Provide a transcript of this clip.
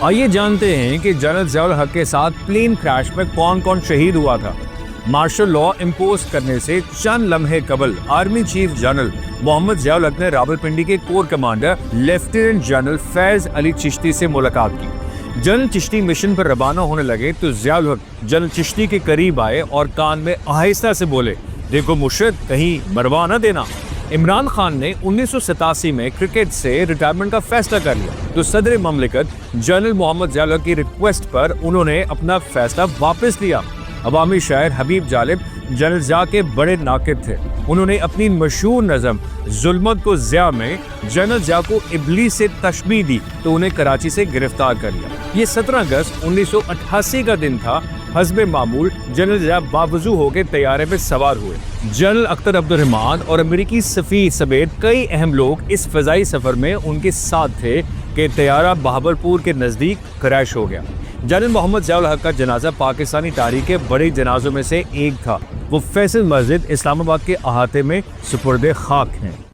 آئیے جانتے ہیں کہ جنرل ضیاء الحق کے ساتھ پلین کریش میں کون کون شہید ہوا تھا۔ مارشل لاء امپوز کرنے سے چند لمحے قبل آرمی چیف جنرل محمد ضیاء الحق نے راولپنڈی کے کور کمانڈر لیفٹیننٹ جنرل فیض علی چشتی سے ملاقات کی۔ جنرل چشتی مشن پر روانہ ہونے لگے تو ضیاء الحق جنرل چشتی کے قریب آئے اور کان میں آہستہ سے بولے، دیکھو مرشد، کہیں مروا نہ دینا۔ عمران خان نے 1987 میں کرکٹ سے ریٹائرمنٹ کا فیصلہ کر لیا تو صدر مملکت جنرل محمد ضیاء الحق کی ریکویسٹ پر انہوں نے اپنا فیصلہ واپس لیا۔ عوامی شاعر حبیب جالب جنرل ضیاء کے بڑے ناقد تھے۔ انہوں نے اپنی مشہور نظم ظلمت کو ضیاء میں جنرل ضیاء کو ابلیس سے تشبیہ دی تو انہیں کراچی سے گرفتار کر لیا۔ یہ 17 اگست 1988 کا دن تھا۔ حسب معمول جنرل ضیاء باوضو ہو کے طیارے پہ سوار ہوئے۔ جنرل اختر عبد الرحمان اور امریکی سفیر سمیت کئی اہم لوگ اس فضائی سفر میں ان کے ساتھ تھے کہ طیارہ بہاولپور کے نزدیک کریش ہو گیا۔ جنرل محمد ضیاء الحق کا جنازہ پاکستانی تاریخ کے بڑے جنازوں میں سے ایک تھا۔ وہ فیصل مسجد اسلام آباد کے احاطے میں سپرد خاک ہیں۔